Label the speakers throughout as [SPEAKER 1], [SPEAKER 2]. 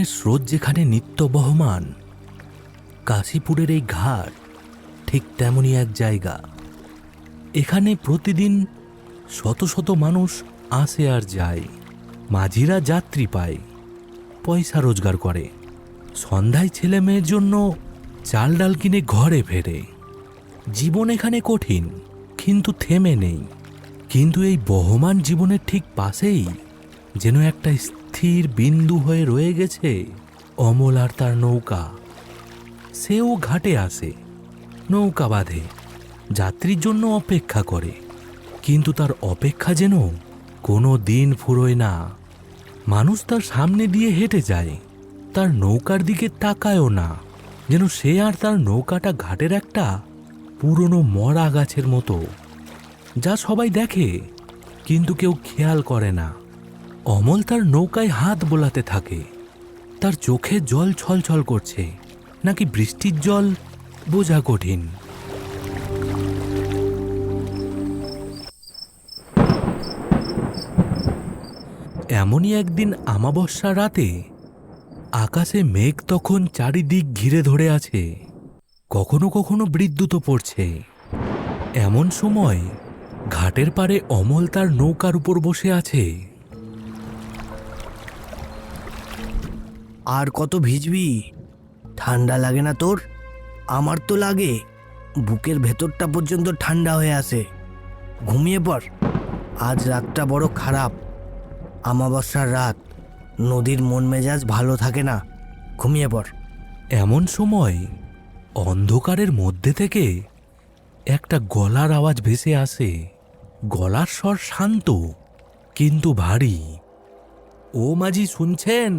[SPEAKER 1] জীবনের স্রোত যেখানে নিত্য বহমান, কাশীপুরের এই ঘাট ঠিক তেমনই এক জায়গা। এখানে প্রতিদিন শত শত মানুষ আসে আর যায়। মাঝিরা যাত্রী পায়, পয়সা রোজগার করে, সন্ধ্যায় ছেলে মেয়ের জন্য চাল ডাল কিনে ঘরে ফেরে। জীবন এখানে কঠিন, কিন্তু থেমে নেই। কিন্তু এই বহমান জীবনের ঠিক পাশেই যেন একটা স্থির বিন্দু হয়ে রয়ে গেছে অমল আর তার নৌকা। সেও ঘাটে আসে, নৌকা বাঁধে, যাত্রীর জন্য অপেক্ষা করে, কিন্তু তার অপেক্ষা যেন কোনো দিন ফুরোয় না। মানুষ তার সামনে দিয়ে হেঁটে যায়, তার নৌকার দিকে তাকায়ও না, যেন সে আর তার নৌকাটা ঘাটের একটা পুরনো মরা গাছের মতো, যা সবাই দেখে কিন্তু কেউ খেয়াল করে না। অমল তার নৌকায় হাত বোলাতে থাকে। তার চোখে জল ছলছল করছে, নাকি বৃষ্টির জল বোঝা কঠিন। এমনই একদিন আমাবস্যা রাতে আকাশে মেঘ তখন চারিদিক ঘিরে ধরে আছে, কখনো কখনো বিদ্যুৎও পড়ছে। এমন সময় ঘাটের পাড়ে অমল তার নৌকার উপর বসে আছে।
[SPEAKER 2] আর কত ভিজবি? ঠান্ডা লাগে না তোর? আমার তো লাগে, বুকের ভেতরটা পর্যন্ত ঠান্ডা হয়ে আসে। ঘুমিয়ে পড়, আজ রাতটা বড় খারাপ। আমাবস্যার রাত, নদীর মন মেজাজ ভালো থাকে না। ঘুমিয়ে পড়।
[SPEAKER 1] এমন সময় অন্ধকারের মধ্যে থেকে একটা গলার আওয়াজ ভেসে আসে। গলার স্বর শান্ত কিন্তু ভারী। ও মাঝি, শুনছেন?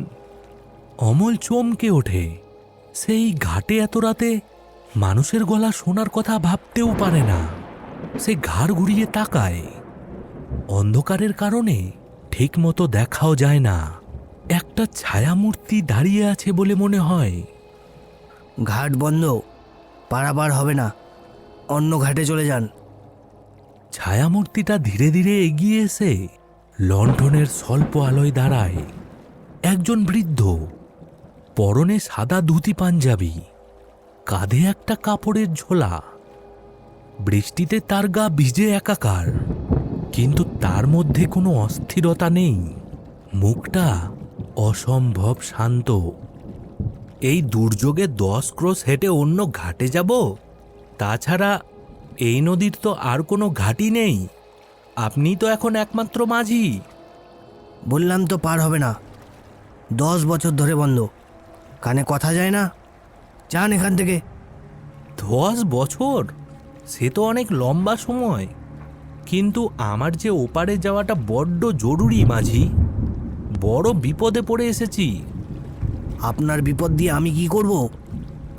[SPEAKER 1] অমল চমকে ওঠে। সেই ঘাটে এত রাতে মানুষের গলা শোনার কথা ভাবতেও পারে না। সে ঘাড় ঘুরিয়ে তাকায়। অন্ধকারের কারণে ঠিক মতো দেখাও যায় না। একটা ছায়ামূর্তি দাঁড়িয়ে আছে বলে মনে হয়।
[SPEAKER 2] ঘাট বন্ধ, পারাপার হবে না, অন্য ঘাটে চলে যান।
[SPEAKER 1] ছায়ামূর্তিটা ধীরে ধীরে এগিয়ে এসে লণ্ঠনের স্বল্প আলোয় দাঁড়ায়। একজন বৃদ্ধ, পরনে সাদা ধুতি পাঞ্জাবি, কাঁধে একটা কাপড়ের ঝোলা। বৃষ্টিতে তার গা ভিজে একাকার, কিন্তু তার মধ্যে কোনো অস্থিরতা নেই। মুখটা অসম্ভব শান্ত। এই দুর্যোগে 10 ক্রোশ হেঁটে অন্য ঘাটে যাব? তাছাড়া এই নদীর তো আর কোনো ঘাটই নেই। আপনি তো এখন একমাত্র মাঝি।
[SPEAKER 2] বললাম তো পার হবে না। 10 বছর ধরে বন্ধ, কানে কথা যায় না। যান এখান থেকে।
[SPEAKER 1] 10 বছর? সে তো অনেক লম্বা সময়, কিন্তু আমার যে ওপারে যাওয়াটা বড্ড জরুরি মাঝি। বড় বিপদে পড়ে এসেছি।
[SPEAKER 2] আপনার বিপদ দিয়ে আমি কি করব?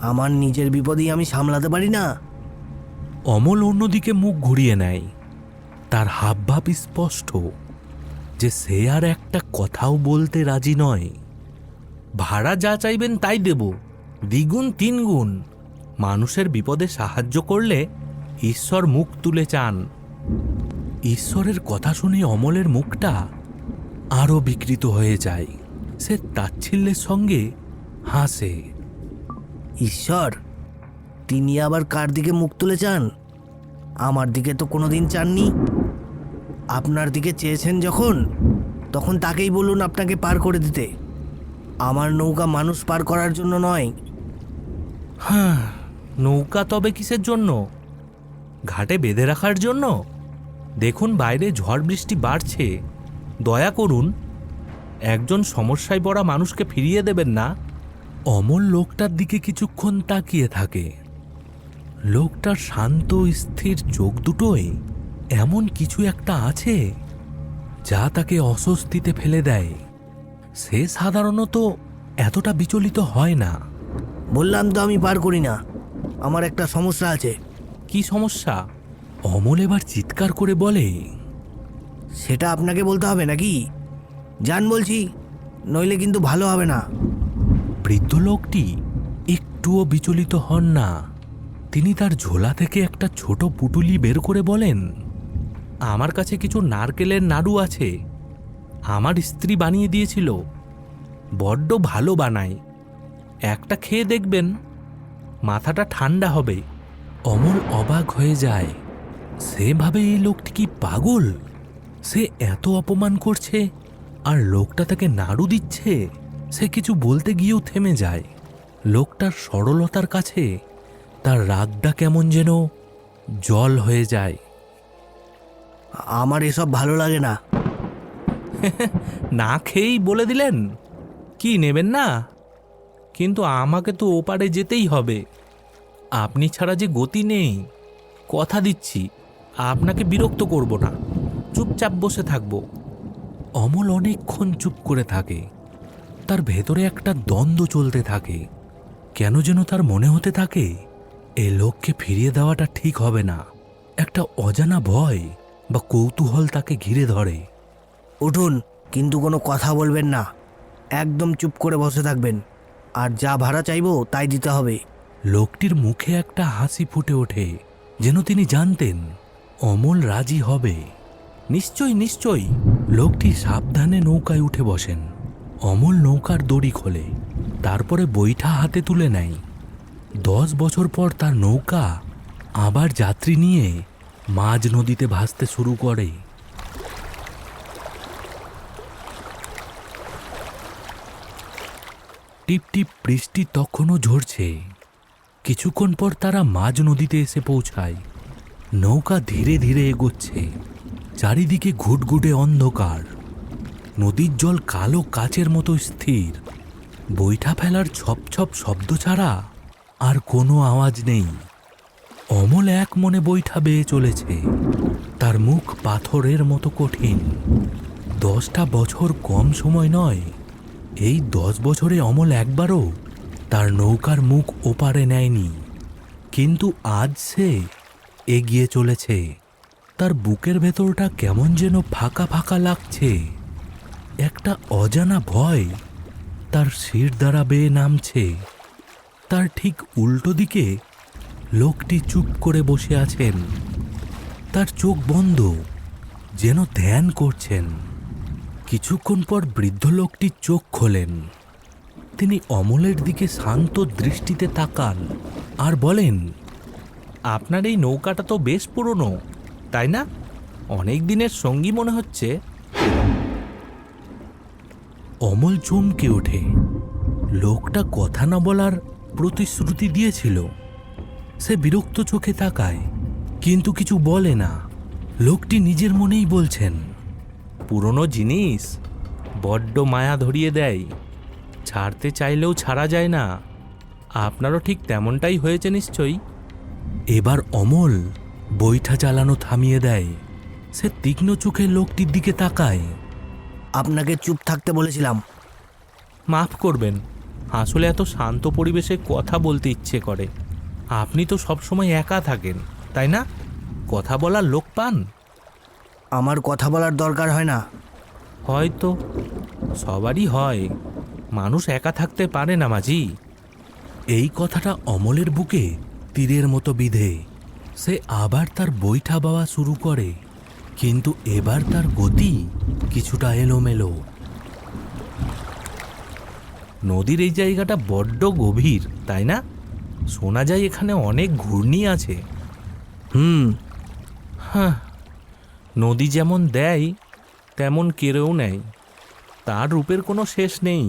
[SPEAKER 2] আমার নিজের বিপদই আমি সামলাতে পারি না।
[SPEAKER 1] অমল অন্যদিকে মুখ ঘুরিয়ে নেয়। তার হাবভাব স্পষ্ট যে সে আর একটা কথাও বলতে রাজি নয়। ভাড়া যা চাইবেন তাই দেব, দ্বিগুণ 3 গুণ। মানুষের বিপদে সাহায্য করলে ঈশ্বর মুখ তুলে চান। ঈশ্বরের কথা শুনে অমলের মুখটা আরও বিকৃত হয়ে যায়। সে তাচ্ছিল্যের সঙ্গে হাসে।
[SPEAKER 2] ঈশ্বর? তিনি আবার কার দিকে মুখ তুলে চান? আমার দিকে তো কোনোদিন চাননি। আপনার দিকে চেয়েছেন যখন, তখন তাকেই বলুন আপনাকে পার করে দিতে। আমার নৌকা মানুষ পার করার জন্য নয়।
[SPEAKER 1] হ্যাঁ, নৌকা তবে কিসের জন্য? ঘাটে বেঁধে রাখার জন্য? দেখুন বাইরে ঝড় বৃষ্টি বাড়ছে, দয়া করুন, একজন সমস্যায় পড়া মানুষকে ফিরিয়ে দেবেন না। অমল লোকটার দিকে কিছুক্ষণ তাকিয়ে থাকে। লোকটার শান্ত স্থির চোখ দুটোয় এমন কিছু একটা আছে যা তাকে অস্বস্তিতে ফেলে দেয়। সে সাধারণত এতটা বিচলিত হয় না।
[SPEAKER 2] বললাম তো আমি পার করি না, আমার একটা সমস্যা আছে।
[SPEAKER 1] কি সমস্যা? অমল এবার চিৎকার করে বলে।
[SPEAKER 2] সেটা আপনাকে বলতে হবে নাকি? যান বলছি, নইলে কিন্তু ভালো হবে না।
[SPEAKER 1] বৃদ্ধ লোকটি একটুও বিচলিত হন না। তিনি তার ঝোলা থেকে একটা ছোট পুটুলি বের করে বলেন, আমার কাছে কিছু নারকেলের নাড়ু আছে, আমার স্ত্রী বানিয়ে দিয়েছিল। বড্ড ভালো বানায়। একটা খেয়ে দেখবেন, মাথাটা ঠান্ডা হবে। অমল অবাক হয়ে যায়। সে ভাবে এই লোকটি কি পাগল? সে এত অপমান করছে আর লোকটা তাকে নাড়ু দিচ্ছে। সে কিছু বলতে গিয়েও থেমে যায়। লোকটার সরলতার কাছে তার রাগটা কেমন যেন জল হয়ে যায়।
[SPEAKER 2] আমার এসব ভালো লাগে না।
[SPEAKER 1] না খেয়েই বলে দিলেন কি নেবেন না? কিন্তু আমাকে তো ওপারে যেতেই হবে। আপনি ছাড়া যে গতি নেই। কথা দিচ্ছি, আপনাকে বিরক্ত করব না, চুপচাপ বসে থাকব। অমল অনেকক্ষণ চুপ করে থাকে। তার ভেতরে একটা দ্বন্দ্ব চলতে থাকে। কেন যেন তার মনে হতে থাকে এ লোককে ফিরিয়ে দেওয়াটা ঠিক হবে না। একটা অজানা ভয় বা কৌতূহল তাকে ঘিরে ধরে।
[SPEAKER 2] উঠুন, কিন্তু কোনো কথা বলবেন না। একদম চুপ করে বসে থাকবেন, আর যা ভাড়া চাইবো তাই দিতে হবে।
[SPEAKER 1] লোকটির মুখে একটা হাসি ফুটে ওঠে, যেন তিনি জানতেন অমল রাজি হবে। নিশ্চয়ই নিশ্চয়ই। লোকটি সাবধানে নৌকায় উঠে বসেন। অমল নৌকার দড়ি খোলে, তারপরে বৈঠা হাতে তুলে নেয়। 10 বছর পর তার নৌকা আবার যাত্রী নিয়ে মাঝ নদীতে ভাসতে শুরু করে। টিপ টিপ বৃষ্টি তখনও ঝরছে। কিছুক্ষণ পর তারা মাঝ নদীতে এসে পৌঁছায়। নৌকা ধীরে ধীরে এগোচ্ছে। চারিদিকে ঘুটঘুটে অন্ধকার। নদীর জল কালো কাচের মতো স্থির। বৈঠা ফেলার ছপ ছপ শব্দ ছাড়া আর কোনো আওয়াজ নেই। অমল এক মনে বৈঠা বেয়ে চলেছে। তার মুখ পাথরের মতো কঠিন। 10টা বছর কম সময় নয়। এই 10 বছরে অমল একবারও তার নৌকার মুখ ওপারে নেয়নি। কিন্তু আজ সে এগিয়ে চলেছে। তার বুকের ভেতরটা কেমন যেন ফাঁকা ফাঁকা লাগছে। একটা অজানা ভয় তার শির দ্বারা বেয়ে নামছে। তার ঠিক উল্টো দিকে লোকটি চুপ করে বসে আছেন। তার চোখ বন্ধ, যেন ধ্যান করছেন। কিছুক্ষণ পর বৃদ্ধ লোকটি চোখ খোলেন। তিনি অমলের দিকে শান্ত দৃষ্টিতে তাকান আর বলেন, আপনার এই নৌকাটা তো বেশ পুরনো, তাই না? অনেক দিনের সঙ্গী মনে হচ্ছে। অমল চমকে ওঠে। লোকটা কথা না বলার প্রতিশ্রুতি দিয়েছিল। সে বিরক্ত চোখে তাকায়, কিন্তু কিছু বলে না। লোকটি নিজের মনেই বলছেন, পুরনো জিনিস বড্ড মায়া ধরিয়ে দেয়, ছাড়তে চাইলেও ছাড়া যায় না। আপনারও ঠিক তেমনটাই হয়েছে নিশ্চয়ই। এবার অমল বৈঠা চালানো থামিয়ে দেয়। সে তীক্ষ্ণ চোখে লোকটির দিকে তাকায়।
[SPEAKER 2] আপনাকে চুপ থাকতে বলেছিলাম।
[SPEAKER 1] মাফ করবেন, আসলে এত শান্ত পরিবেশে কথা বলতে ইচ্ছে করে। আপনি তো সবসময় একা থাকেন, তাই না? কথা বলার লোক পান?
[SPEAKER 2] আমার কথা বলার দরকার হয় না।
[SPEAKER 1] হয়তো সবারই হয়। মানুষ একা থাকতে পারে না মাঝি। এই কথাটা অমলের বুকে তীরের মতো বিঁধে। সে আবার তার বৈঠা বাওয়া শুরু করে, কিন্তু এবার তার গতি কিছুটা এলোমেলো। নদীর এই জায়গাটা বড্ড গভীর, তাই না? শোনা যায় এখানে অনেক ঘূর্ণি আছে। হ্যাঁ, নদী যেমন দেয় তেমন কেড়েও নেয়। তার রূপের কোনো শেষ নেই।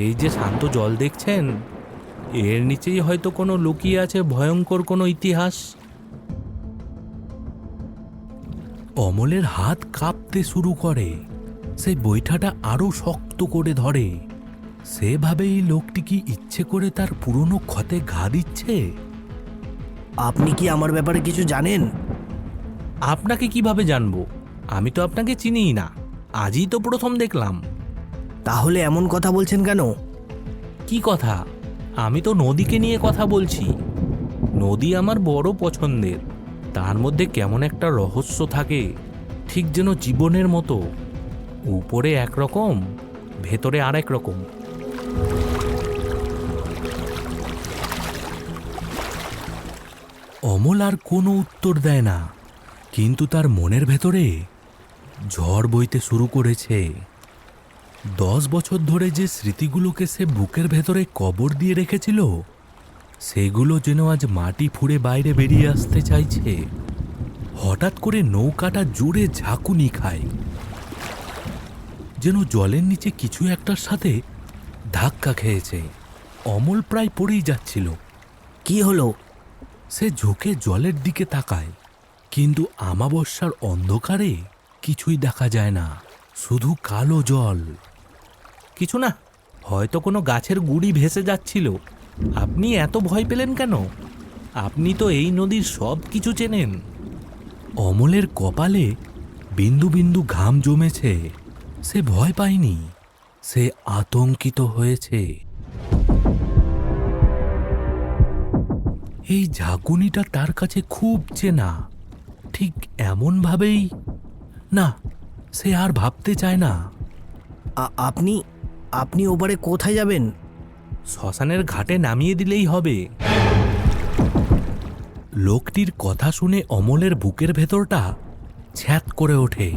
[SPEAKER 1] এই যে শান্ত জল দেখছেন, এর নিচেই হয়তো কোনো লুকিয়ে আছে ভয়ঙ্কর কোনো ইতিহাস। অমলের হাত কাঁপতে শুরু করে। সে বৈঠাটা আরো শক্ত করে ধরে। সে ভাবে এই লোকটি কি ইচ্ছে করে তার পুরনো ক্ষতে ঘা দিচ্ছে।
[SPEAKER 2] আপনি কি আমার ব্যাপারে কিছু জানেন?
[SPEAKER 1] আপনাকে কিভাবে জানবো? আমি তো আপনাকে চিনিই না, আজই তো প্রথম দেখলাম।
[SPEAKER 2] তাহলে এমন কথা বলছেন কেন?
[SPEAKER 1] কি কথা? আমি তো নদীকে নিয়ে কথা বলছি। নদী আমার বড় পছন্দের। তার মধ্যে কেমন একটা রহস্য থাকে, ঠিক যেন জীবনের মতো। উপরে একরকম, ভেতরে আরেক রকম। অমল আর কোনো উত্তর দেয় না, কিন্তু তার মনের ভেতরে ঝড় বইতে শুরু করেছে। 10 বছর ধরে যে স্মৃতিগুলোকে সে বুকের ভেতরে কবর দিয়ে রেখেছিল সেগুলো যেন আজ মাটি ফুঁড়ে বাইরে বেরিয়ে আসতে চাইছে। হঠাৎ করে নৌকাটা জোরে ঝাঁকুনি খায়, যেন জলের নিচে কিছু একটার সাথে ধাক্কা খেয়েছে। অমল প্রায় পড়েই যাচ্ছিল।
[SPEAKER 2] কি হলো?
[SPEAKER 1] সে ঝুঁকে জলের দিকে তাকায়, কিন্তু আমাবস্যার অন্ধকারে কিছুই দেখা যায় না, শুধু কালো জল। কিছু না, হয়তো কোনো গাছের গুড়ি ভেসে যাচ্ছিল। আপনি এত ভয় পেলেন কেন? আপনি তো এই নদীর সব কিছু চেনেন। অমলের কপালে বিন্দু বিন্দু ঘাম জমেছে। সে ভয় পায়নি, সে আতঙ্কিত হয়েছে। এই ঝাঁকুনিটা তার কাছে খুব চেনা, ঠিক এমনভাবেই। না, সে আর ভাবতে চায় না।
[SPEAKER 2] আপনি আপনি ওপারে কোথায় যাবেন?
[SPEAKER 1] শ্মশানের ঘাটে নামিয়ে দিলেই হবে। লোকটির কথা শুনে অমলের বুকের ভেতরটা ছ্যাঁত করে ওঠে।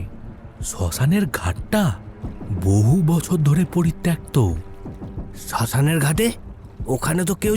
[SPEAKER 1] শ্মশানের ঘাটটা বহু বছর ধরে পরিত্যক্ত।
[SPEAKER 2] শ্মশানের ঘাটে? ওখানে তো কেউ